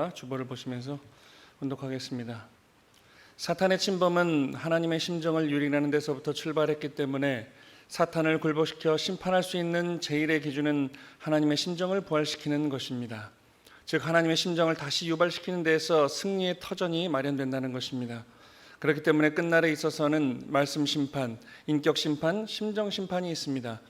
말씀과 주보를 보시면서 훈독하겠습니다. 사탄의 침범은 하나님의 심정을 유린하는 데서부터 출발했기 때문에 사탄을 굴복시켜 심판할 수 있는 제일의 기준은 하나님의 심정을 부활시키는 것입니다. 즉 하나님의 심정을 다시 유발시키는 데에서 승리의 터전이 마련된다는 것입니다. 그렇기 때문에 끝날에 있어서는 말씀 심판, 인격 심판, 심정 심판이 있습니다.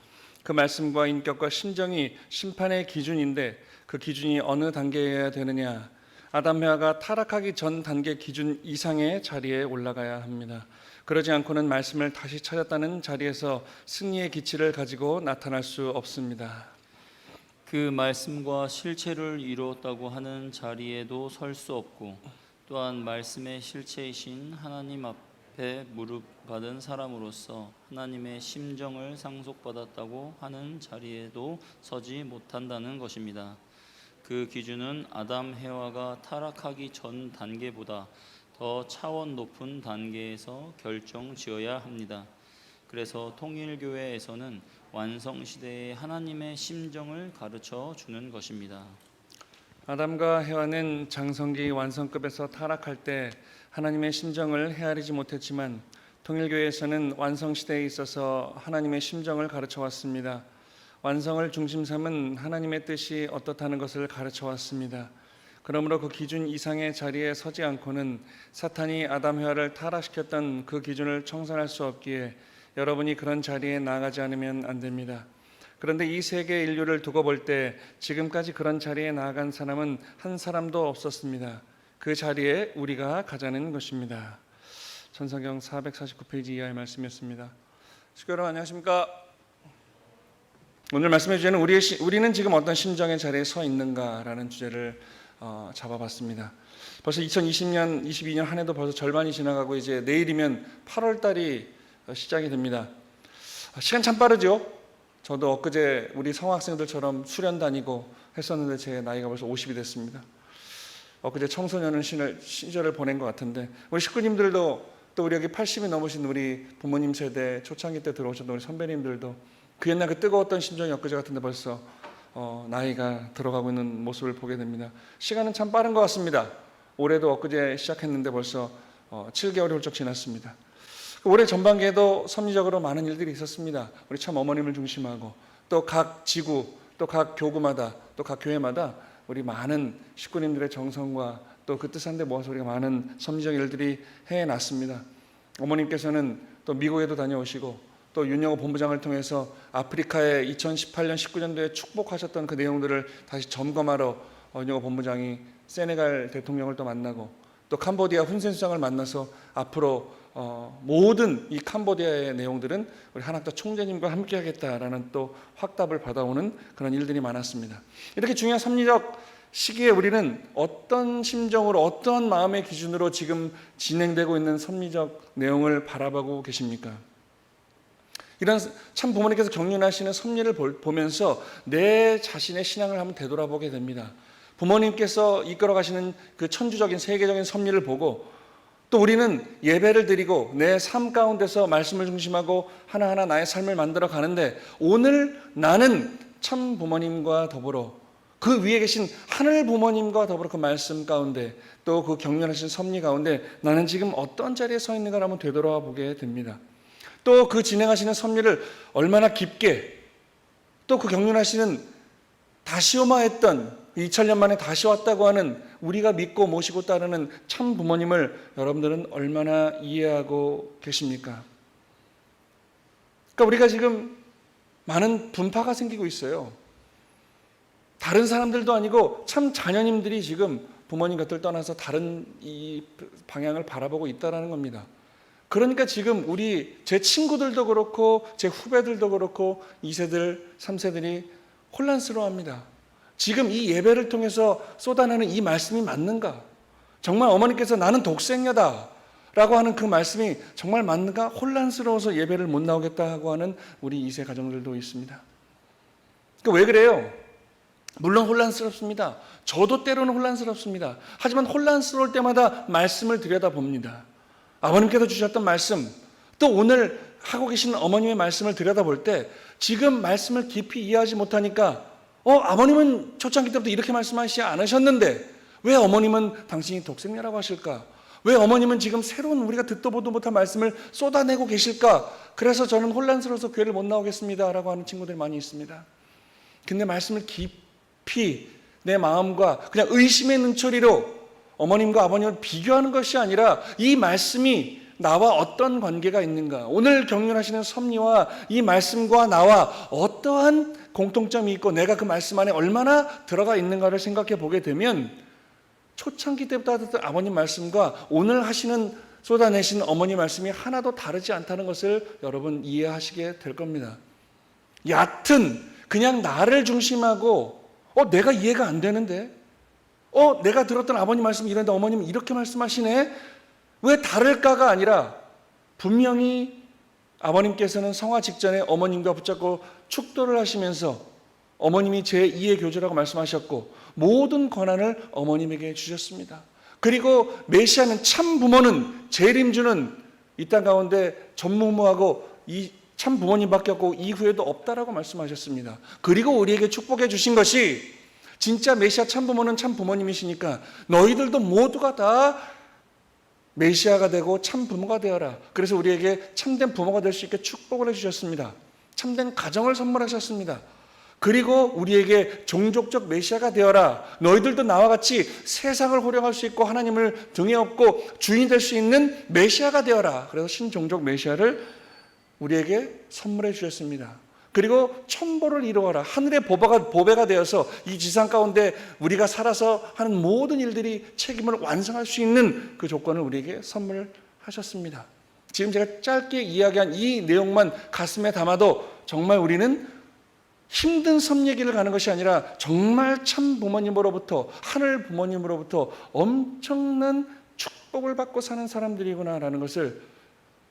그 말씀과 인격과 심정이 심판의 기준인데 그 기준이 어느 단계여야 되느냐? 아담 해와가 타락하기 전 단계 기준 이상의 자리에 올라가야 합니다. 그러지 않고는 말씀을 다시 찾았다는 자리에서 승리의 기치를 가지고 나타날 수 없습니다. 그 말씀과 실체를 이루었다고 하는 자리에도 설 수 없고 또한 말씀의 실체이신 하나님 앞에 무릎받은 사람으로서 하나님의 심정을 상속받았다고 하는 자리에도 서지 못한다는 것입니다. 그 기준은 아담 해와가 타락하기 전 단계보다 더 차원 높은 단계에서 결정지어야 합니다. 그래서 통일교회에서는 완성시대의 하나님의 심정을 가르쳐 주는 것입니다. 아담과 해와는 장성기 완성급에서 타락할 때 하나님의 심정을 헤아리지 못했지만 통일교회에서는 완성시대에 있어서 하나님의 심정을 가르쳐 왔습니다. 완성을 중심 삼은 하나님의 뜻이 어떻다는 것을 가르쳐 왔습니다. 그러므로 그 기준 이상의 자리에 서지 않고는 사탄이 아담 해와를 타락시켰던 그 기준을 청산할 수 없기에 여러분이 그런 자리에 나아가지 않으면 안 됩니다. 그런데 이 세계 인류를 두고 볼 때 지금까지 그런 자리에 나아간 사람은 한 사람도 없었습니다. 그 자리에 우리가 가자는 것입니다. 전성경 449페이지 이하의 말씀이었습니다. 식구 여러분 안녕하십니까? 오늘 말씀해 주제는 우리는 지금 어떤 심정의 자리에 서 있는가라는 주제를 잡아봤습니다. 벌써 2020년, 22년 한 해도 벌써 절반이 지나가고 이제 내일이면 8월 달이 시작이 됩니다. 시간 참 빠르죠? 저도 엊그제 우리 성학생들처럼 수련 다니고 했었는데 제 나이가 벌써 50이 됐습니다. 엊그제 청소년 시절을 보낸 것 같은데 우리 식구님들도 또 우리 여기 80이 넘으신 우리 부모님 세대 초창기 때 들어오셨던 우리 선배님들도 그 옛날 그 뜨거웠던 심정이 엊그제 같은데 벌써 나이가 들어가고 있는 모습을 보게 됩니다. 시간은 참 빠른 것 같습니다. 올해도 엊그제 시작했는데 벌써 7개월이 훌쩍 지났습니다. 올해 전반기에도 섭리적으로 많은 일들이 있었습니다. 우리 참 어머님을 중심하고 또 각 지구, 또 각 교구마다, 또 각 교회마다 우리 많은 식구님들의 정성과 또 그 뜻한데 모아서 우리가 많은 섭리적 일들이 해놨습니다. 어머님께서는 또 미국에도 다녀오시고 또 윤영호 본부장을 통해서 아프리카에 2018년 19년도에 축복하셨던 그 내용들을 다시 점검하러 윤영호 본부장이 세네갈 대통령을 또 만나고 또 캄보디아 훈센 수장을 만나서 앞으로 모든 이 캄보디아의 내용들은 우리 한학도 총재님과 함께 하겠다라는 또 확답을 받아오는 그런 일들이 많았습니다. 이렇게 중요한 섭리적 시기에 우리는 어떤 심정으로 어떠한 마음의 기준으로 지금 진행되고 있는 섭리적 내용을 바라보고 계십니까? 이런 참 부모님께서 경륜하시는 섭리를 보면서 내 자신의 신앙을 한번 되돌아보게 됩니다. 부모님께서 이끌어 가시는 그 천주적인 세계적인 섭리를 보고 또 우리는 예배를 드리고 내 삶 가운데서 말씀을 중심하고 하나하나 나의 삶을 만들어 가는데 오늘 나는 참 부모님과 더불어 그 위에 계신 하늘 부모님과 더불어 그 말씀 가운데 또 그 경륜하신 섭리 가운데 나는 지금 어떤 자리에 서 있는가를 한번 되돌아보게 됩니다. 또 그 진행하시는 섭리를 얼마나 깊게 또 그 경륜하시는 다시 오마했던 2000년 만에 다시 왔다고 하는 우리가 믿고 모시고 따르는 참 부모님을 여러분들은 얼마나 이해하고 계십니까? 그러니까 우리가 지금 많은 분파가 생기고 있어요. 다른 사람들도 아니고 참 자녀님들이 지금 부모님 곁을 떠나서 다른 이 방향을 바라보고 있다는 겁니다. 그러니까 지금 제 친구들도 그렇고 제 후배들도 그렇고 2세들, 3세들이 혼란스러워합니다. 지금 이 예배를 통해서 쏟아내는 이 말씀이 맞는가? 정말 어머니께서 나는 독생녀다 라고 하는 그 말씀이 정말 맞는가? 혼란스러워서 예배를 못 나오겠다 하고 하는 우리 2세 가정들도 있습니다. 그러니까 왜 그래요? 물론 혼란스럽습니다. 저도 때로는 혼란스럽습니다. 하지만 혼란스러울 때마다 말씀을 들여다봅니다. 아버님께서 주셨던 말씀, 또 오늘 하고 계신 어머님의 말씀을 들여다볼 때 지금 말씀을 깊이 이해하지 못하니까 아버님은 초창기 때부터 이렇게 말씀하시지 않으셨는데 왜 어머님은 당신이 독생녀라고 하실까? 왜 어머님은 지금 새로운 우리가 듣도 보도 못한 말씀을 쏟아내고 계실까? 그래서 저는 혼란스러워서 교회를 못 나오겠습니다 라고 하는 친구들이 많이 있습니다. 근데 말씀을 깊이 내 마음과 그냥 의심의 눈초리로 어머님과 아버님을 비교하는 것이 아니라 이 말씀이 나와 어떤 관계가 있는가, 오늘 경륜하시는 섭리와 이 말씀과 나와 어떠한 공통점이 있고 내가 그 말씀 안에 얼마나 들어가 있는가를 생각해 보게 되면 초창기 때부터 듣던 아버님 말씀과 오늘 하시는 쏟아내신 어머니 말씀이 하나도 다르지 않다는 것을 여러분 이해하시게 될 겁니다. 얕은 그냥 나를 중심하고 내가 이해가 안 되는데 내가 들었던 아버님 말씀이 이런데 어머님은 이렇게 말씀하시네? 왜 다를까가 아니라 분명히 아버님께서는 성화 직전에 어머님과 붙잡고 축도를 하시면서 어머님이 제2의 교주라고 말씀하셨고 모든 권한을 어머님에게 주셨습니다. 그리고 메시아는 참 부모는 재림주는 이 땅 가운데 전무후무하고 이 참 부모님밖에 없고 이후에도 없다라고 말씀하셨습니다. 그리고 우리에게 축복해 주신 것이 진짜 메시아 참 부모는 참 부모님이시니까 너희들도 모두가 다 메시아가 되고 참 부모가 되어라. 그래서 우리에게 참된 부모가 될 수 있게 축복을 해주셨습니다. 참된 가정을 선물하셨습니다. 그리고 우리에게 종족적 메시아가 되어라. 너희들도 나와 같이 세상을 호령할 수 있고 하나님을 등에 업고 주인이 될 수 있는 메시아가 되어라. 그래서 신종족 메시아를 우리에게 선물해 주셨습니다. 그리고 천보를 이루어라. 하늘의 보배가 되어서 이 지상 가운데 우리가 살아서 하는 모든 일들이 책임을 완성할 수 있는 그 조건을 우리에게 선물하셨습니다. 지금 제가 짧게 이야기한 이 내용만 가슴에 담아도 정말 우리는 힘든 섬 얘기를 가는 것이 아니라 정말 참 부모님으로부터 하늘 부모님으로부터 엄청난 축복을 받고 사는 사람들이구나라는 것을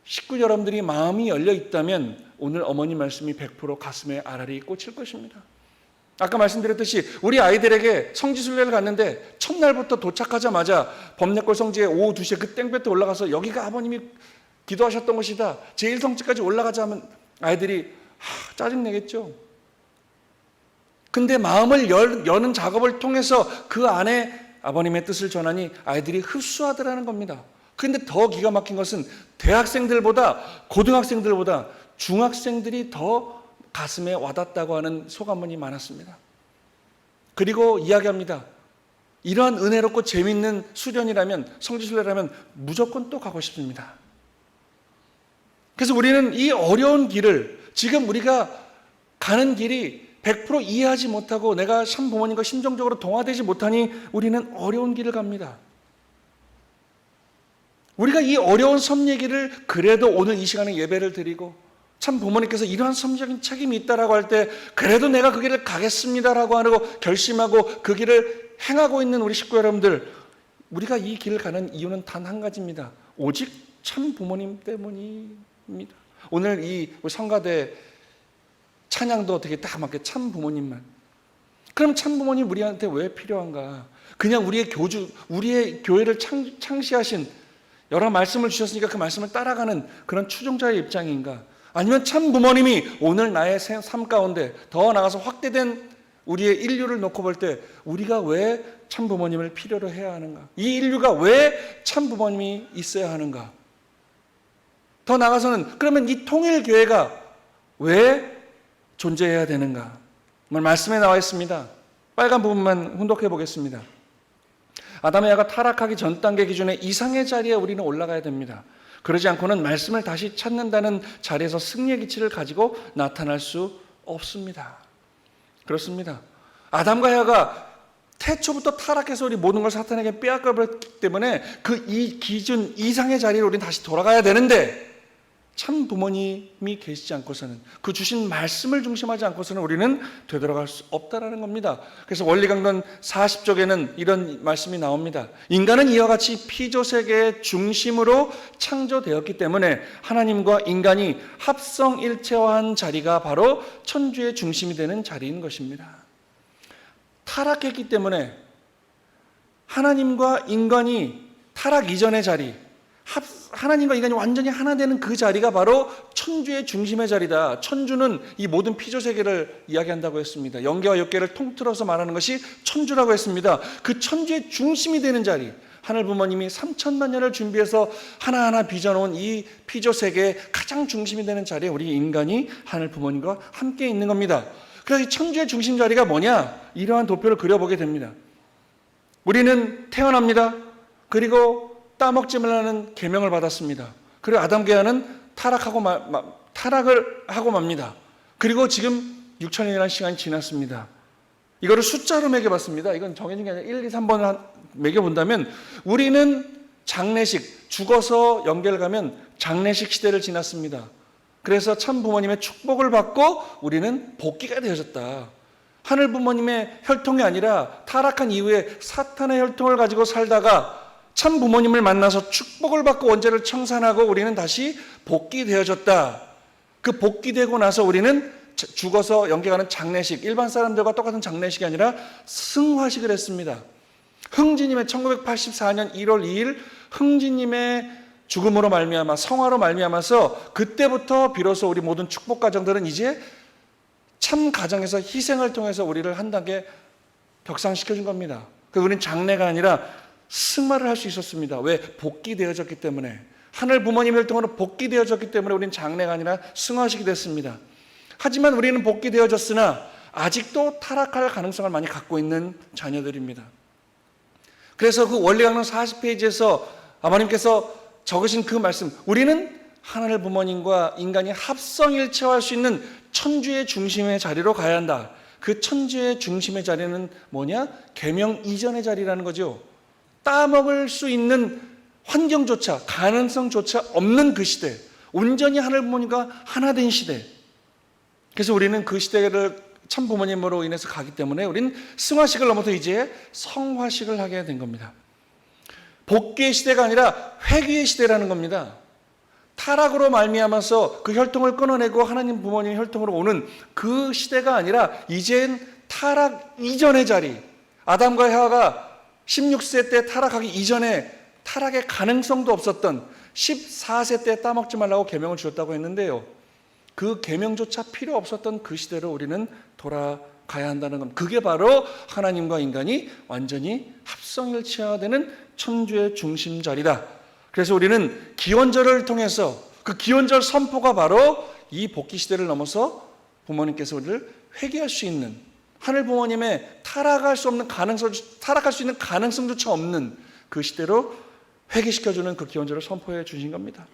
식구 여러분들이 마음이 열려 있다면 오늘 어머니 말씀이 100% 가슴에 알알이 꽂힐 것입니다. 아까 말씀드렸듯이 우리 아이들에게 성지순례를 갔는데 첫날부터 도착하자마자 범례골 성지에 오후 2시에 그 땡볕에 올라가서 여기가 아버님이 기도하셨던 곳이다. 제1성지까지 올라가자 하면 아이들이 짜증내겠죠. 근데 마음을 여는 작업을 통해서 그 안에 아버님의 뜻을 전하니 아이들이 흡수하더라는 겁니다. 그런데 더 기가 막힌 것은 대학생들보다 고등학생들보다 중학생들이 더 가슴에 와닿다고 하는 소감문이 많았습니다. 그리고 이야기합니다. 이러한 은혜롭고 재미있는 수련이라면 성지순례라면 무조건 또 가고 싶습니다. 그래서 우리는 이 어려운 길을 지금 우리가 가는 길이 100% 이해하지 못하고 내가 참 부모님과 심정적으로 동화되지 못하니 우리는 어려운 길을 갑니다. 우리가 이 어려운 섬 얘기를 그래도 오늘 이 시간에 예배를 드리고 참 부모님께서 이러한 섬적인 책임이 있다라고 할 때 그래도 내가 그 길을 가겠습니다라고 하고 결심하고 그 길을 행하고 있는 우리 식구 여러분들, 우리가 이 길을 가는 이유는 단 한 가지입니다. 오직 참 부모님 때문입니다. 오늘 이 성가대 찬양도 되게 딱 맞게 참 부모님만. 그럼 참 부모님 우리한테 왜 필요한가? 그냥 우리의 교주, 우리의 교회를 창시하신 여러 말씀을 주셨으니까 그 말씀을 따라가는 그런 추종자의 입장인가? 아니면 참 부모님이 오늘 나의 삶 가운데 더 나아가서 확대된 우리의 인류를 놓고 볼 때 우리가 왜 참 부모님을 필요로 해야 하는가? 이 인류가 왜 참 부모님이 있어야 하는가? 더 나아가서는 그러면 이 통일교회가 왜 존재해야 되는가? 말씀에 나와 있습니다. 빨간 부분만 훈독해 보겠습니다. 아담의 아가 타락하기 전 단계 기준의 이상의 자리에 우리는 올라가야 됩니다. 그러지 않고는 말씀을 다시 찾는다는 자리에서 승리의 기치를 가지고 나타날 수 없습니다. 그렇습니다. 아담과 여가 태초부터 타락해서 우리 모든 걸 사탄에게 빼앗겨버렸기 때문에 그 이 기준 이상의 자리로 우리는 다시 돌아가야 되는데 참 부모님이 계시지 않고서는 그 주신 말씀을 중심하지 않고서는 우리는 되돌아갈 수 없다라는 겁니다. 그래서 원리강론 40쪽에는 이런 말씀이 나옵니다. 인간은 이와 같이 피조세계의 중심으로 창조되었기 때문에 하나님과 인간이 합성일체화한 자리가 바로 천주의 중심이 되는 자리인 것입니다. 타락했기 때문에 하나님과 인간이 타락 이전의 자리, 하나님과 인간이 완전히 하나 되는 그 자리가 바로 천주의 중심의 자리다. 천주는 이 모든 피조 세계를 이야기한다고 했습니다. 영계와 역계를 통틀어서 말하는 것이 천주라고 했습니다. 그 천주의 중심이 되는 자리, 하늘 부모님이 3천만 년을 준비해서 하나하나 빚어놓은 이 피조 세계의 가장 중심이 되는 자리에 우리 인간이 하늘 부모님과 함께 있는 겁니다. 그래서 이 천주의 중심 자리가 뭐냐? 이러한 도표를 그려보게 됩니다. 우리는 태어납니다. 그리고 따먹지 말라는 계명을 받았습니다. 그리고 아담과 에와는 타락을 하고 맙니다. 그리고 지금 6천년이라는 시간이 지났습니다. 이거를 숫자로 매겨봤습니다. 이건 정해진 게 아니라 1, 2, 3번을 매겨본다면 우리는 장례식, 죽어서 연결 가면 장례식 시대를 지났습니다. 그래서 참 부모님의 축복을 받고 우리는 복귀가 되어졌다. 하늘 부모님의 혈통이 아니라 타락한 이후에 사탄의 혈통을 가지고 살다가 참 부모님을 만나서 축복을 받고 원죄를 청산하고 우리는 다시 복귀되어졌다. 그 복귀되고 나서 우리는 죽어서 연계가는 장례식, 일반 사람들과 똑같은 장례식이 아니라 승화식을 했습니다. 흥지님의 1984년 1월 2일 흥지님의 죽음으로 말미암아 성화로 말미암아서 그때부터 비로소 우리 모든 축복 가정들은 이제 참 가정에서 희생을 통해서 우리를 한 단계 격상시켜준 겁니다. 그래서 우리는 장례가 아니라 승화를 할 수 있었습니다. 왜? 복귀되어졌기 때문에. 하늘 부모님의 혈통으로 복귀되어졌기 때문에 우리는 장례가 아니라 승화식이 됐습니다. 하지만 우리는 복귀되어졌으나 아직도 타락할 가능성을 많이 갖고 있는 자녀들입니다. 그래서 그 원리강론 40페이지에서 아버님께서 적으신 그 말씀, 우리는 하늘 부모님과 인간이 합성일체화할 수 있는 천주의 중심의 자리로 가야 한다. 그 천주의 중심의 자리는 뭐냐? 계명 이전의 자리라는 거죠. 따먹을 수 있는 환경조차, 가능성조차 없는 그 시대, 온전히 하늘 부모님과 하나 된 시대. 그래서 우리는 그 시대를 참 부모님으로 인해서 가기 때문에 우리는 승화식을 넘어서 이제 성화식을 하게 된 겁니다. 복귀의 시대가 아니라 회귀의 시대라는 겁니다. 타락으로 말미암아서 그 혈통을 끊어내고 하나님 부모님의 혈통으로 오는 그 시대가 아니라 이젠 타락 이전의 자리, 아담과 헤와가 16세 때 타락하기 이전에 타락의 가능성도 없었던 14세 때 따먹지 말라고 계명을 주셨다고 했는데요. 그 계명조차 필요 없었던 그 시대로 우리는 돌아가야 한다는 겁니다. 그게 바로 하나님과 인간이 완전히 합성일체화되는 천주의 중심 자리다. 그래서 우리는 기원절을 통해서 그 기원절 선포가 바로 이 복귀 시대를 넘어서 부모님께서 우리를 회개할 수 있는, 하늘 부모님의 타락할 수 있는 가능성조차 없는 그 시대로 회개시켜주는 그 기원절을 선포해 주신 겁니다.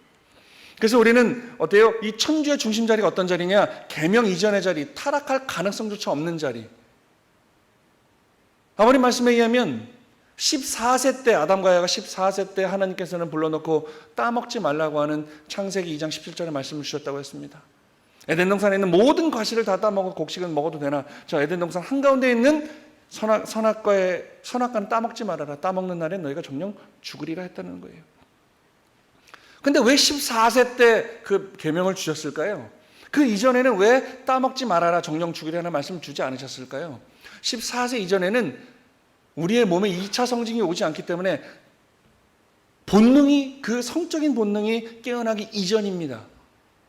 그래서 우리는 어때요? 이 천주의 중심 자리가 어떤 자리냐? 계명 이전의 자리, 타락할 가능성조차 없는 자리. 아버님 말씀에 의하면 14세 때, 아담과 에와가 14세 때 하나님께서는 불러놓고 따먹지 말라고 하는 창세기 2장 17절의 말씀을 주셨다고 했습니다. 에덴 동산에 있는 모든 과실을 다 따먹어 곡식은 먹어도 되나? 저 에덴 동산 한가운데 있는 선악과는 따먹지 말아라. 따먹는 날에 너희가 정령 죽으리라 했다는 거예요. 근데 왜 14세 때 그 계명을 주셨을까요? 그 이전에는 왜 따먹지 말아라 정령 죽으리라는 말씀을 주지 않으셨을까요? 14세 이전에는 우리의 몸에 2차 성징이 오지 않기 때문에 본능이, 그 성적인 본능이 깨어나기 이전입니다.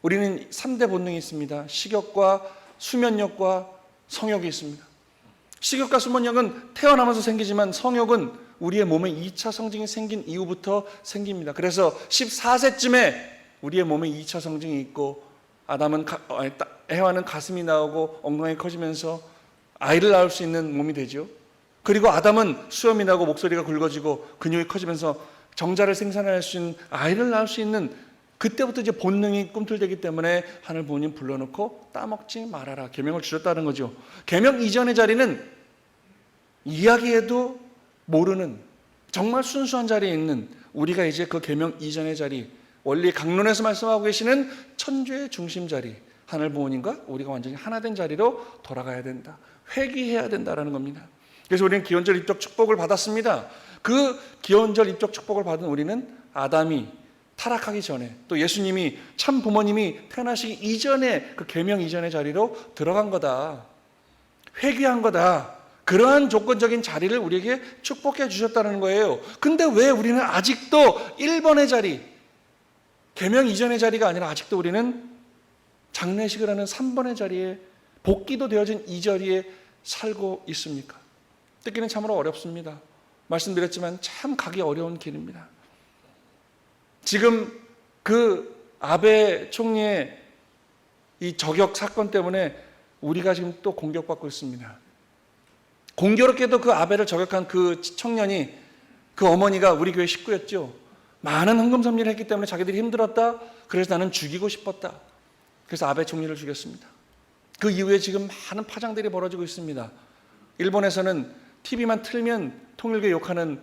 우리는 3대 본능이 있습니다. 식욕과 수면욕과 성욕이 있습니다. 식욕과 수면욕은 태어나면서 생기지만 성욕은 우리의 몸에 2차 성징이 생긴 이후부터 생깁니다. 그래서 14세쯤에 우리의 몸에 2차 성징이 있고 해와는 가슴이 나오고 엉덩이 커지면서 아이를 낳을 수 있는 몸이 되죠. 그리고 아담은 수염이 나고 목소리가 굵어지고 근육이 커지면서 정자를 생산할 수 있는, 아이를 낳을 수 있는, 그때부터 이제 본능이 꿈틀대기 때문에 하늘 부모님 불러놓고 따먹지 말아라 계명을 주셨다는 거죠. 계명 이전의 자리는 이야기해도 모르는 정말 순수한 자리에 있는 우리가 이제 그 계명 이전의 자리, 원리 강론에서 말씀하고 계시는 천주의 중심 자리, 하늘 부모님과 우리가 완전히 하나 된 자리로 돌아가야 된다. 회귀해야 된다라는 겁니다. 그래서 우리는 기원절 입적 축복을 받았습니다. 그 기원절 입적 축복을 받은 우리는 아담이 타락하기 전에, 또 예수님이 참 부모님이 태어나시기 이전에 그 계명 이전의 자리로 들어간 거다. 회귀한 거다. 그러한 조건적인 자리를 우리에게 축복해 주셨다는 거예요. 근데 왜 우리는 아직도 1번의 자리, 계명 이전의 자리가 아니라 아직도 우리는 장례식을 하는 3번의 자리에, 복기도 되어진 이 자리에 살고 있습니까? 듣기는 참으로 어렵습니다. 말씀드렸지만 참 가기 어려운 길입니다. 지금 그 아베 총리의 이 저격 사건 때문에 우리가 지금 또 공격받고 있습니다. 공교롭게도 그 아베를 저격한 그 청년이, 그 어머니가 우리 교회 식구였죠. 많은 헌금섭리를 했기 때문에 자기들이 힘들었다. 그래서 나는 죽이고 싶었다. 그래서 아베 총리를 죽였습니다. 그 이후에 지금 많은 파장들이 벌어지고 있습니다. 일본에서는 TV만 틀면 통일교 욕하는,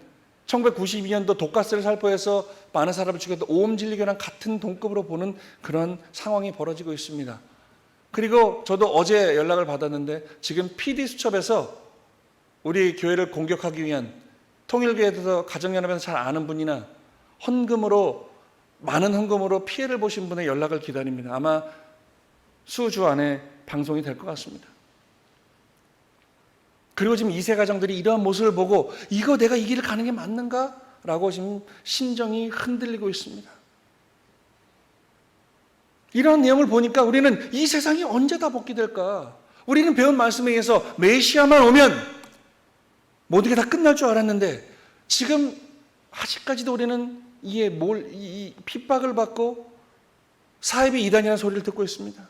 1992년도 독가스를 살포해서 많은 사람을 죽였던 오음진리교랑 같은 동급으로 보는 그런 상황이 벌어지고 있습니다. 그리고 저도 어제 연락을 받았는데 지금 PD수첩에서 우리 교회를 공격하기 위한, 통일교에 대해서 가정연합에서 잘 아는 분이나 헌금으로, 많은 헌금으로 피해를 보신 분의 연락을 기다립니다. 아마 수주 안에 방송이 될 것 같습니다. 그리고 지금 2세 가정들이 이러한 모습을 보고 이거 내가 이 길을 가는 게 맞는가? 라고 지금 심정이 흔들리고 있습니다. 이러한 내용을 보니까 우리는 이 세상이 언제 다 복귀될까? 우리는 배운 말씀에 의해서 메시아만 오면 모든 게 다 끝날 줄 알았는데 지금 아직까지도 우리는 이 핍박을 받고 사입이 이단이라는 소리를 듣고 있습니다.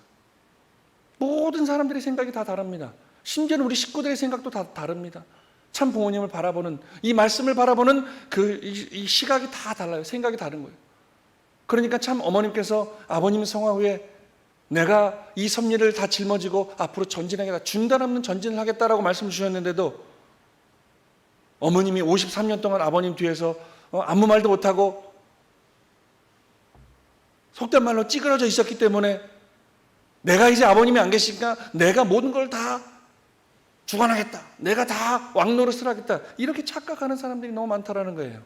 모든 사람들의 생각이 다 다릅니다. 심지어는 우리 식구들의 생각도 다 다릅니다. 참 부모님을 바라보는, 이 말씀을 바라보는 이 시각이 다 달라요. 생각이 다른 거예요. 그러니까 참 어머님께서 아버님 성화 후에 내가 이 섭리를 다 짊어지고 앞으로 전진하겠다, 중단 없는 전진을 하겠다라고 말씀을 주셨는데도 어머님이 53년 동안 아버님 뒤에서 아무 말도 못하고 속된 말로 찌그러져 있었기 때문에 내가 이제 아버님이 안 계시니까 내가 모든 걸 다 주관하겠다, 내가 다 왕노릇을 하겠다, 이렇게 착각하는 사람들이 너무 많다라는 거예요.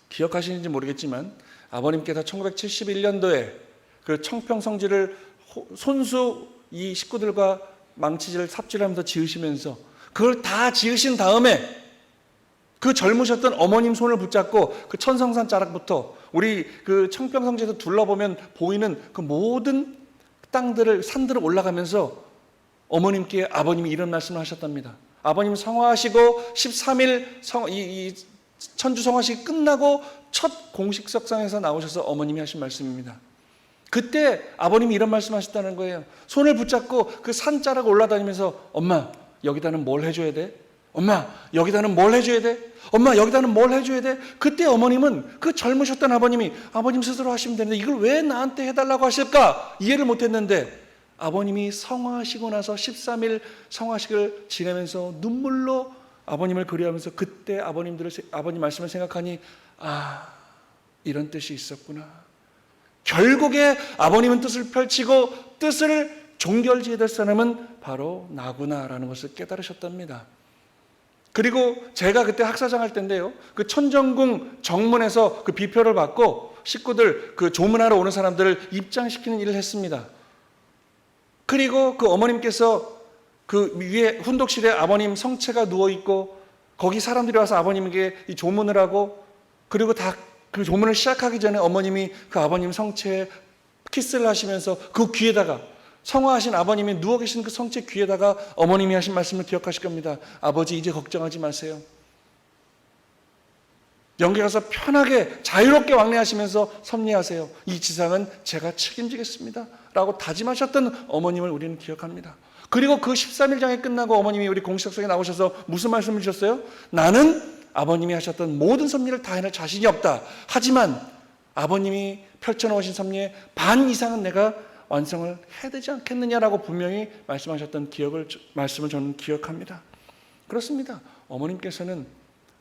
기억하시는지 모르겠지만 아버님께서 1971년도에 그 청평성지를 손수 이 식구들과 망치질 삽질하면서 지으시면서 그걸 다 지으신 다음에 그 젊으셨던 어머님 손을 붙잡고 그 천성산 자락부터 우리 그 청평성지에서 둘러보면 보이는 그 모든 땅들을, 산들을 올라가면서 어머님께 아버님이 이런 말씀을 하셨답니다. 아버님 성화하시고 13일 이 천주 성화식이 끝나고 첫 공식 석상에서 나오셔서 어머님이 하신 말씀입니다. 그때 아버님이 이런 말씀 하셨다는 거예요. 손을 붙잡고 그 산자락 올라다니면서 엄마 여기다는 뭘 해줘야 돼? 엄마 여기다는 뭘 해줘야 돼? 엄마 여기다는 뭘 해줘야 돼? 그때 어머님은, 그 젊으셨던 아버님이 아버님 스스로 하시면 되는데 이걸 왜 나한테 해달라고 하실까? 이해를 못했는데 아버님이 성화하시고 나서 13일 성화식을 지내면서 눈물로 아버님을 그리워하면서 그때 아버님 말씀을 생각하니 이런 뜻이 있었구나. 결국에 아버님은 뜻을 펼치고 뜻을 종결지어야 될 사람은 바로 나구나라는 것을 깨달으셨답니다. 그리고 제가 그때 학사장 할 때인데요, 그 천정궁 정문에서 그 비표를 받고 식구들 그 조문하러 오는 사람들을 입장시키는 일을 했습니다. 그리고 그 어머님께서 그 위에 훈독실에 아버님 성체가 누워있고 거기 사람들이 와서 아버님에게 이 조문을 하고, 그리고 다 그 조문을 시작하기 전에 어머님이 그 아버님 성체에 키스를 하시면서 그 귀에다가, 성화하신 아버님이 누워 계신 그 성체 귀에다가 어머님이 하신 말씀을 기억하실 겁니다. 아버지 이제 걱정하지 마세요. 영계 가서 편하게 자유롭게 왕래하시면서 섭리하세요. 이 지상은 제가 책임지겠습니다 라고 다짐하셨던 어머님을 우리는 기억합니다. 그리고 그 13일장이 끝나고 어머님이 우리 공식석상에 나오셔서 무슨 말씀을 주셨어요? 나는 아버님이 하셨던 모든 섭리를 다 해낼 자신이 없다. 하지만 아버님이 펼쳐놓으신 섭리의 반 이상은 내가 완성을 해야 되지 않겠느냐라고 분명히 말씀하셨던 말씀을 저는 기억합니다. 그렇습니다. 어머님께서는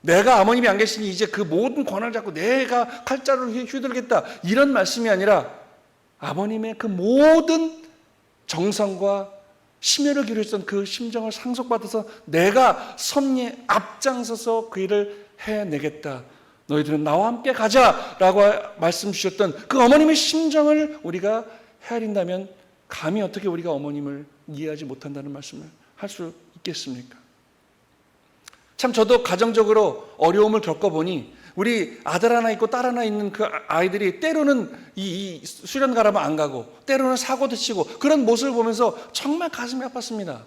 내가 아버님이 안 계시니 이제 그 모든 권한을 잡고 내가 칼자루를 휘둘겠다, 이런 말씀이 아니라 아버님의 그 모든 정성과 심혈을 기울였던 그 심정을 상속받아서 내가 섭리에 앞장서서 그 일을 해내겠다, 너희들은 나와 함께 가자라고 말씀 주셨던 그 어머님의 심정을 우리가 헤아린다면 감히 어떻게 우리가 어머님을 이해하지 못한다는 말씀을 할 수 있겠습니까? 참 저도 가정적으로 어려움을 겪어보니 우리 아들 하나 있고 딸 하나 있는 그 아이들이 때로는 이 수련 가라면 안 가고 때로는 사고도 치고 그런 모습을 보면서 정말 가슴이 아팠습니다.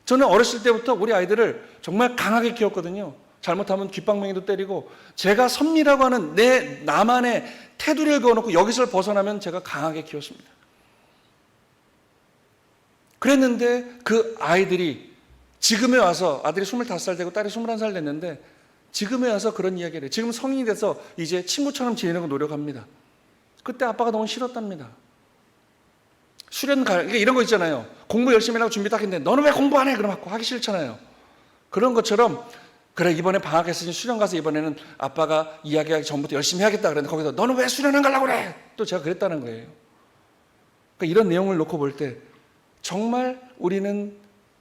저는 어렸을 때부터 우리 아이들을 정말 강하게 키웠거든요. 잘못하면 귓방망이도 때리고 제가 섭리라고 하는 나만의 테두리를 그어놓고 여기서 벗어나면 제가 강하게 키웠습니다. 그랬는데 그 아이들이 지금에 와서 아들이 25살 되고 딸이 21살 됐는데 지금에 와서 그런 이야기를 해요. 지금 성인이 돼서 이제 친구처럼 지내려고 노력합니다. 그때 아빠가 너무 싫었답니다. 그러니까 이런 거 있잖아요. 공부 열심히 하려고 준비 딱 했는데 너는 왜 공부 안 해? 그럼 하기 싫잖아요. 그런 것처럼 그래 이번에 방학했으니 수련 가서 이번에는 아빠가 이야기하기 전부터 열심히 해야겠다 그랬는데 거기서 너는 왜 수련 안 가려고 그래? 또 제가 그랬다는 거예요. 그러니까 이런 내용을 놓고 볼 때 정말 우리는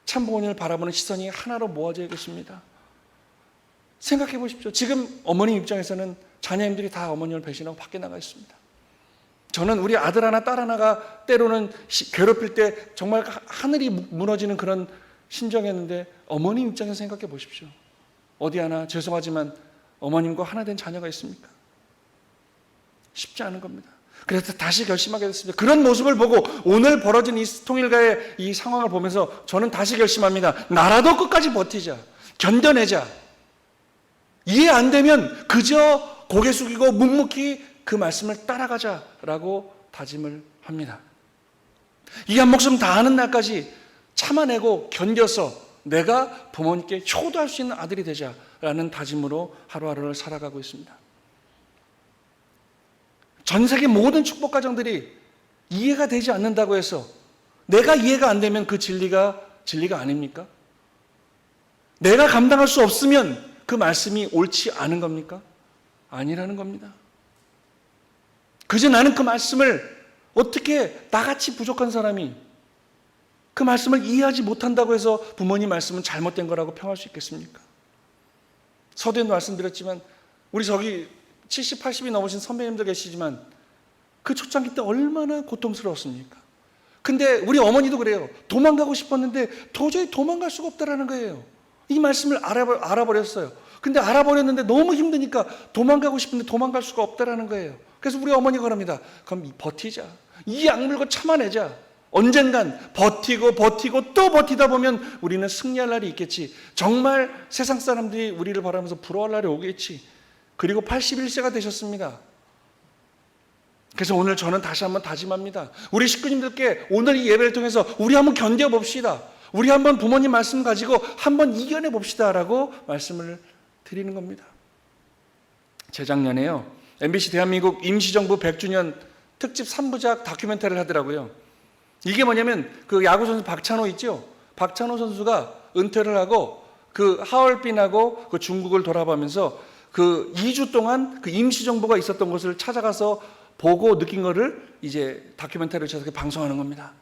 참부모님을 바라보는 시선이 하나로 모아져 있습니다. 생각해 보십시오. 지금 어머님 입장에서는 자녀님들이 다 어머님을 배신하고 밖에 나가 있습니다. 저는 우리 아들 하나 딸 하나가 때로는 괴롭힐 때 정말 하늘이 무너지는 그런 심정이었는데 어머님 입장에서 생각해 보십시오. 어디 하나 죄송하지만 어머님과 하나 된 자녀가 있습니까? 쉽지 않은 겁니다. 그래서 다시 결심하게 됐습니다. 그런 모습을 보고 오늘 벌어진 이 통일가의 이 상황을 보면서 저는 다시 결심합니다. 나라도 끝까지 버티자. 견뎌내자. 이해 안 되면 그저 고개 숙이고 묵묵히 그 말씀을 따라가자라고 다짐을 합니다. 이 한 목숨 다하는 날까지 참아내고 견뎌서 내가 부모님께 효도할 수 있는 아들이 되자라는 다짐으로 하루하루를 살아가고 있습니다. 전 세계 모든 축복 가정들이 이해가 되지 않는다고 해서 내가 이해가 안 되면 그 진리가 아닙니까? 내가 감당할 수 없으면 그 말씀이 옳지 않은 겁니까? 아니라는 겁니다. 그저 나는 그 말씀을 어떻게 나같이 부족한 사람이 그 말씀을 이해하지 못한다고 해서 부모님 말씀은 잘못된 거라고 평할 수 있겠습니까? 서두에도 말씀드렸지만 우리 저기 70, 80이 넘으신 선배님들 계시지만 그 초창기 때 얼마나 고통스러웠습니까? 근데 우리 어머니도 그래요. 도망가고 싶었는데 도저히 도망갈 수가 없다라는 거예요. 이 말씀을 알아버렸어요. 근데 알아버렸는데 너무 힘드니까 도망가고 싶은데 도망갈 수가 없다라는 거예요. 그래서 우리 어머니가 그럽니다. 그럼 버티자. 이 악물고 참아내자. 언젠간 버티고 또 버티다 보면 우리는 승리할 날이 있겠지. 정말 세상 사람들이 우리를 바라면서 부러워할 날이 오겠지. 그리고 81세가 되셨습니다. 그래서 오늘 저는 다시 한번 다짐합니다. 우리 식구님들께 오늘 이 예배를 통해서 우리 한번 견뎌봅시다. 우리 한번 부모님 말씀 가지고 한번 이겨내 봅시다라고 말씀을 드리는 겁니다. 재작년에요. MBC 대한민국 임시정부 100주년 특집 3부작 다큐멘터리를 하더라고요. 이게 뭐냐면 그 야구 선수 박찬호 있죠? 박찬호 선수가 은퇴를 하고 그 하얼빈하고 그 중국을 돌아가면서 그 2주 동안 그 임시정부가 있었던 곳을 찾아가서 보고 느낀 거를 이제 다큐멘터리를 쳐서 방송하는 겁니다.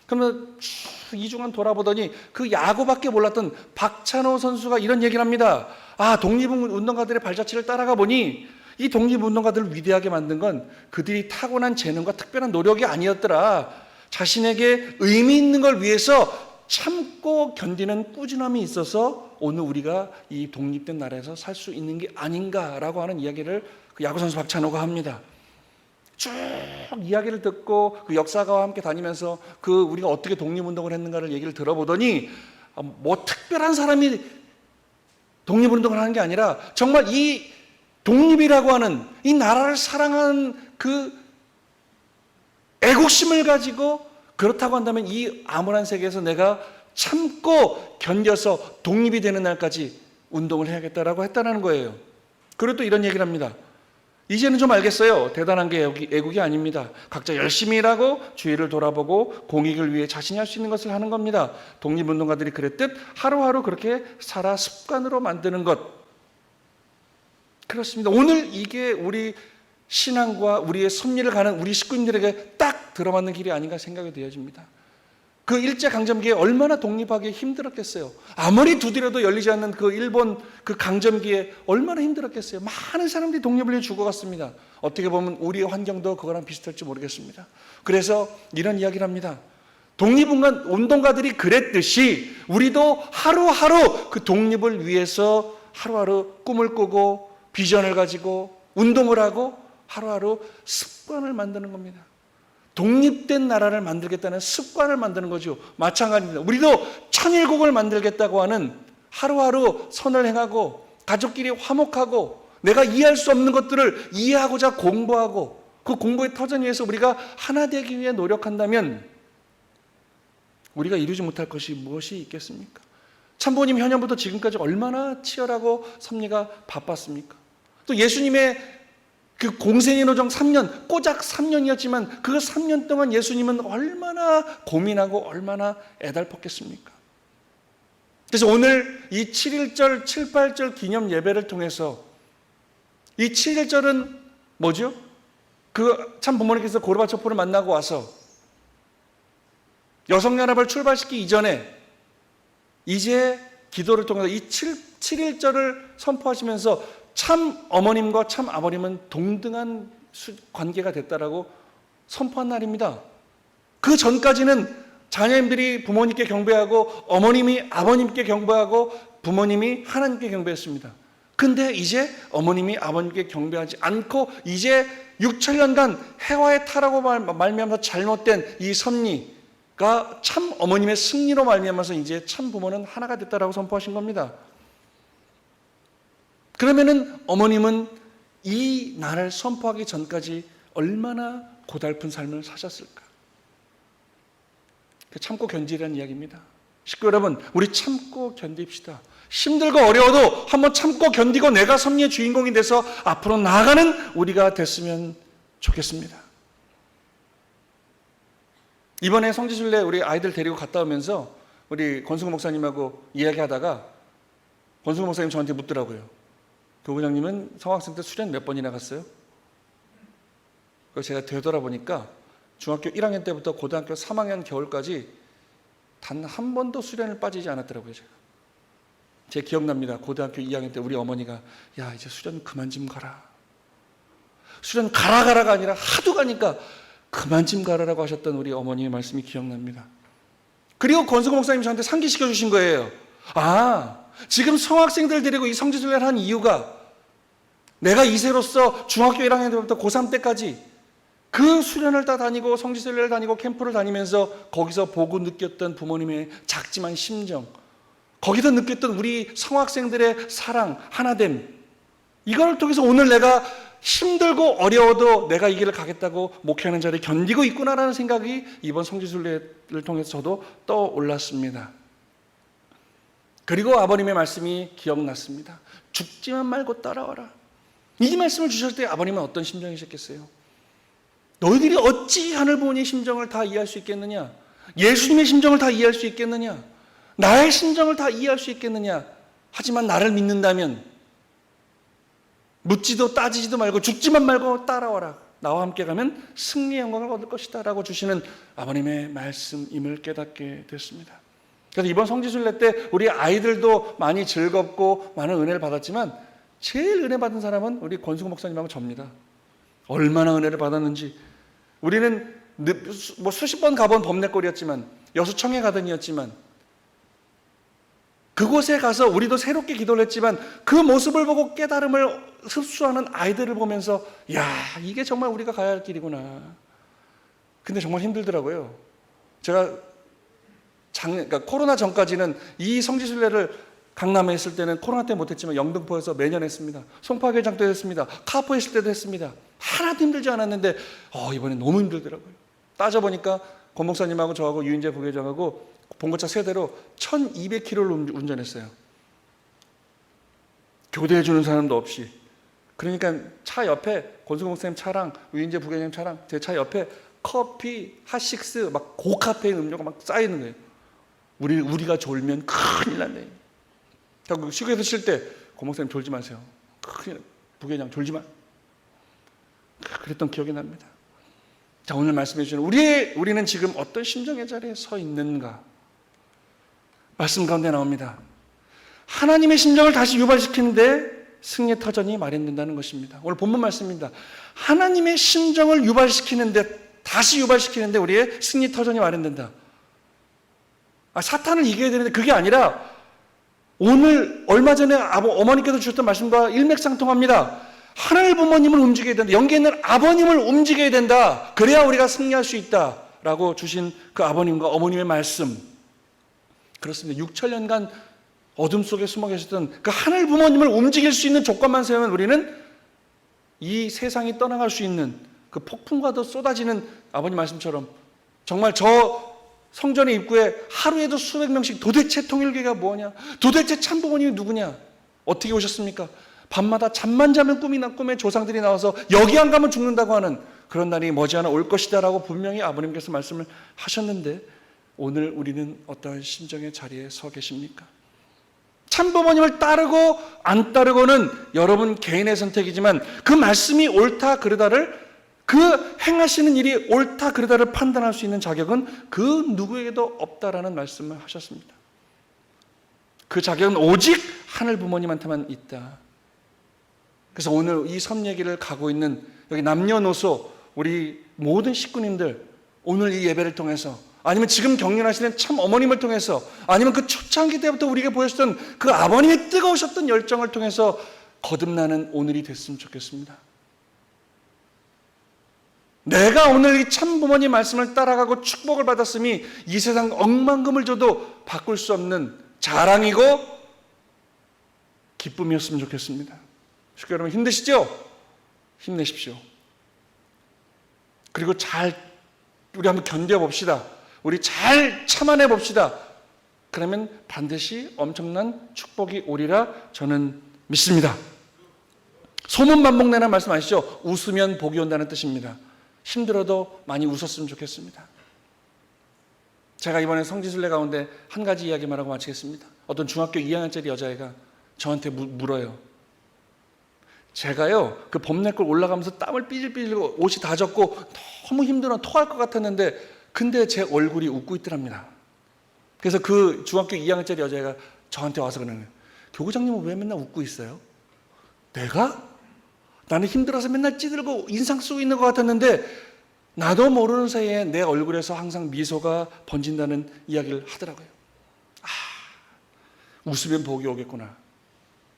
그러면 2주간 돌아보더니 그 야구밖에 몰랐던 박찬호 선수가 이런 얘기를 합니다. 아, 독립운동가들의 발자취를 따라가 보니 이 독립운동가들을 위대하게 만든 건 그들이 타고난 재능과 특별한 노력이 아니었더라. 자신에게 의미 있는 걸 위해서 참고 견디는 꾸준함이 있어서 오늘 우리가 이 독립된 나라에서 살 수 있는 게 아닌가라고 하는 이야기를 그 야구선수 박찬호가 합니다. 쭉 이야기를 듣고 그 역사가와 함께 다니면서 그 우리가 어떻게 독립운동을 했는가를 얘기를 들어보더니 뭐 특별한 사람이 독립운동을 하는 게 아니라 정말 이 독립이라고 하는 이 나라를 사랑하는 그 애국심을 가지고 그렇다고 한다면 이 암울한 세계에서 내가 참고 견뎌서 독립이 되는 날까지 운동을 해야겠다라고 했다는 거예요. 그리고 또 이런 얘기를 합니다. 이제는 좀 알겠어요. 대단한 게 애국이 아닙니다. 각자 열심히 일하고 주위를 돌아보고 공익을 위해 자신이 할 수 있는 것을 하는 겁니다. 독립운동가들이 그랬듯 하루하루 그렇게 살아 습관으로 만드는 것. 그렇습니다. 오늘 이게 우리 신앙과 우리의 섭리를 가는 우리 식구님들에게 딱 들어맞는 길이 아닌가 생각이 되어집니다. 그 일제강점기에 얼마나 독립하기 힘들었겠어요. 아무리 두드려도 열리지 않는 그 일본 그 강점기에 얼마나 힘들었겠어요. 많은 사람들이 독립을 위해 죽어갔습니다. 어떻게 보면 우리의 환경도 그거랑 비슷할지 모르겠습니다. 그래서 이런 이야기를 합니다. 독립운동가들이 그랬듯이 우리도 하루하루 그 독립을 위해서 하루하루 꿈을 꾸고 비전을 가지고 운동을 하고 하루하루 습관을 만드는 겁니다. 독립된 나라를 만들겠다는 습관을 만드는 거죠. 마찬가지입니다. 우리도 천일국을 만들겠다고 하는 하루하루 선을 행하고 가족끼리 화목하고 내가 이해할 수 없는 것들을 이해하고자 공부하고 그 공부의 터전 위에서 우리가 하나 되기 위해 노력한다면 우리가 이루지 못할 것이 무엇이 있겠습니까? 참부모님 현현부터 지금까지 얼마나 치열하고 섭리가 바빴습니까? 또 예수님의 그 공생의 노정 3년, 꼬작 3년이었지만 그 3년 동안 예수님은 얼마나 고민하고 얼마나 애달팠겠습니까? 그래서 오늘 이 7.1절, 7.8절 기념 예배를 통해서 이 7.1절은 뭐죠? 그 참 부모님께서 고르바초프를 만나고 와서 여성연합을 출발시키기 이전에 이제 기도를 통해서 이 7.1절을 선포하시면서 참 어머님과 참 아버님은 동등한 관계가 됐다라고 선포한 날입니다. 그 전까지는 자녀님들이 부모님께 경배하고 어머님이 아버님께 경배하고 부모님이 하나님께 경배했습니다. 근데 이제 어머님이 아버님께 경배하지 않고 이제 6,000년간 해와의 타라고 말미암아서 잘못된 이 섭리가 참 어머님의 승리로 말미암아서 이제 참 부모는 하나가 됐다라고 선포하신 겁니다. 그러면은 어머님은 이 날을 선포하기 전까지 얼마나 고달픈 삶을 사셨을까? 참고 견디라는 이야기입니다. 식구 여러분, 우리 참고 견딥시다. 힘들고 어려워도 한번 참고 견디고 내가 섭리의 주인공이 돼서 앞으로 나아가는 우리가 됐으면 좋겠습니다. 이번에 성지순례 우리 아이들 데리고 갔다 오면서 우리 권승우 목사님하고 이야기하다가 권승우 목사님 저한테 묻더라고요. 교구장님은 성학생 때 수련 몇 번이나 갔어요? 그래서 제가 되돌아보니까 중학교 1학년 때부터 고등학교 3학년 겨울까지 단 한 번도 수련을 빠지지 않았더라고요. 제 기억납니다. 고등학교 2학년 때 우리 어머니가 야 이제 수련 그만 좀 가라. 수련 가라가 아니라 하도 가니까 그만 좀 가라라고 하셨던 우리 어머니의 말씀이 기억납니다. 그리고 권승우 목사님 저한테 상기시켜 주신 거예요. 지금 성학생들 데리고 이 성지순례를 한 이유가 내가 2세로서 중학교 1학년 때부터 고3 때까지 그 수련을 다 다니고 성지순례를 다니고 캠프를 다니면서 거기서 보고 느꼈던 부모님의 작지만 심정, 거기서 느꼈던 우리 성학생들의 사랑, 하나됨, 이걸 통해서 오늘 내가 힘들고 어려워도 내가 이 길을 가겠다고 목회하는 자를 견디고 있구나라는 생각이 이번 성지순례를 통해서 저도 떠올랐습니다. 그리고 아버님의 말씀이 기억났습니다. 죽지만 말고 따라와라. 이 말씀을 주실 때 아버님은 어떤 심정이셨겠어요? 너희들이 어찌 하늘부모의 심정을 다 이해할 수 있겠느냐? 예수님의 심정을 다 이해할 수 있겠느냐? 나의 심정을 다 이해할 수 있겠느냐? 하지만 나를 믿는다면 묻지도 따지지도 말고 죽지만 말고 따라와라. 나와 함께 가면 승리의 영광을 얻을 것이다 라고 주시는 아버님의 말씀임을 깨닫게 됐습니다. 그래서 이번 성지순례 때 우리 아이들도 많이 즐겁고 많은 은혜를 받았지만 제일 은혜 받은 사람은 우리 권승우 목사님하고 접니다. 얼마나 은혜를 받았는지. 우리는 뭐 수십 번 가본 범례골이었지만 여수청에 가든이었지만 그곳에 가서 우리도 새롭게 기도를 했지만 그 모습을 보고 깨달음을 흡수하는 아이들을 보면서 야 이게 정말 우리가 가야 할 길이구나. 근데 정말 힘들더라고요. 제가 그러니까 코로나 전까지는 이 성지순례를 강남에 했을 때는 코로나 때 못했지만 영등포에서 매년 했습니다. 송파교장 때도 했습니다. 카포 했을 때도 했습니다. 하나도 힘들지 않았는데 이번엔 너무 힘들더라고요. 따져보니까 권 목사님하고 저하고 유인재 부회장하고 봉고차 세대로 1200km를 운전했어요. 교대해주는 사람도 없이. 그러니까 차 옆에 권승우 목사님 차랑 유인재 부회장님 차랑 제 차 옆에 커피, 핫식스, 막 고카페인 음료가 막 쌓이는 거예요. 우리가 졸면 큰일 났네. 결국 휴게소 쉴 때 권 목사님 졸지 마세요. 큰일 부회장 졸지 마. 그랬던 기억이 납니다. 자, 오늘 말씀해 주시는 우리는 지금 어떤 심정의 자리에 서 있는가? 말씀 가운데 나옵니다. 하나님의 심정을 다시 유발시키는데 승리의 터전이 마련된다는 것입니다. 오늘 본문 말씀입니다. 하나님의 심정을 유발시키는데 다시 유발시키는데 우리의 승리 터전이 마련된다. 사탄을 이겨야 되는데 그게 아니라 오늘 얼마 전에 어머니께서 주셨던 말씀과 일맥상통합니다. 하늘 부모님을 움직여야 된다. 영계에 있는 아버님을 움직여야 된다. 그래야 우리가 승리할 수 있다라고 주신 그 아버님과 어머님의 말씀. 그렇습니다. 6천년간 어둠 속에 숨어 계셨던 그 하늘 부모님을 움직일 수 있는 조건만 세우면 우리는 이 세상이 떠나갈 수 있는 그 폭풍과도 쏟아지는 아버님 말씀처럼 정말 저 성전의 입구에 하루에도 수백 명씩 도대체 통일교회가 뭐냐? 도대체 참부모님이 누구냐? 어떻게 오셨습니까? 밤마다 잠만 자면 꿈에 조상들이 나와서 여기 안 가면 죽는다고 하는 그런 날이 머지않아 올 것이다라고 분명히 아버님께서 말씀을 하셨는데 오늘 우리는 어떠한 심정의 자리에 서 계십니까? 참부모님을 따르고 안 따르고는 여러분 개인의 선택이지만 그 말씀이 옳다 그르다를 그 행하시는 일이 옳다 그르다를 판단할 수 있는 자격은 그 누구에게도 없다라는 말씀을 하셨습니다. 그 자격은 오직 하늘 부모님한테만 있다. 그래서 오늘 이 섭 얘기를 가고 있는 여기 남녀노소 우리 모든 식구님들 오늘 이 예배를 통해서 아니면 지금 경륜하시는 참 어머님을 통해서 아니면 그 초창기 때부터 우리에게 보여주셨던 그 아버님의 뜨거우셨던 열정을 통해서 거듭나는 오늘이 됐으면 좋겠습니다. 내가 오늘 이 참부모님 말씀을 따라가고 축복을 받았음이 이 세상 억만금을 줘도 바꿀 수 없는 자랑이고 기쁨이었으면 좋겠습니다. 식구 여러분 힘드시죠? 힘내십시오. 그리고 우리 한번 견뎌봅시다. 우리 잘 참아내 봅시다. 그러면 반드시 엄청난 축복이 오리라 저는 믿습니다. 소문 반복내는 말씀 아시죠? 웃으면 복이 온다는 뜻입니다. 힘들어도 많이 웃었으면 좋겠습니다. 제가 이번에 성지순례 가운데 한 가지 이야기만 하고 마치겠습니다. 어떤 중학교 2학년짜리 여자애가 저한테 물어요. 제가요 그 봄내골 올라가면서 땀을 삐질삐질 흘리고 옷이 다 젖고 너무 힘들어 토할 것 같았는데 근데 제 얼굴이 웃고 있더랍니다. 그래서 그 중학교 2학년짜리 여자애가 저한테 와서 그러는 거예요. 교구장님은 왜 맨날 웃고 있어요? 내가? 나는 힘들어서 맨날 찌들고 인상 쓰고 있는 것 같았는데 나도 모르는 사이에 내 얼굴에서 항상 미소가 번진다는 이야기를 하더라고요. 웃으면 복이 오겠구나.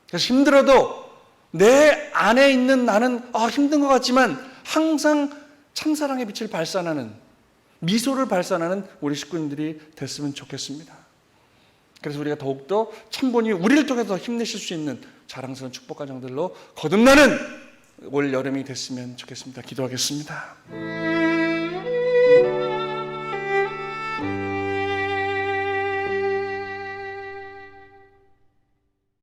그래서 힘들어도 내 안에 있는 나는 힘든 것 같지만 항상 참사랑의 빛을 발산하는 미소를 발산하는 우리 식구님들이 됐으면 좋겠습니다. 그래서 우리가 더욱더 참부모님이 우리를 통해서 힘내실 수 있는 자랑스러운 축복 가정들로 거듭나는 올 여름이 됐으면 좋겠습니다. 기도하겠습니다.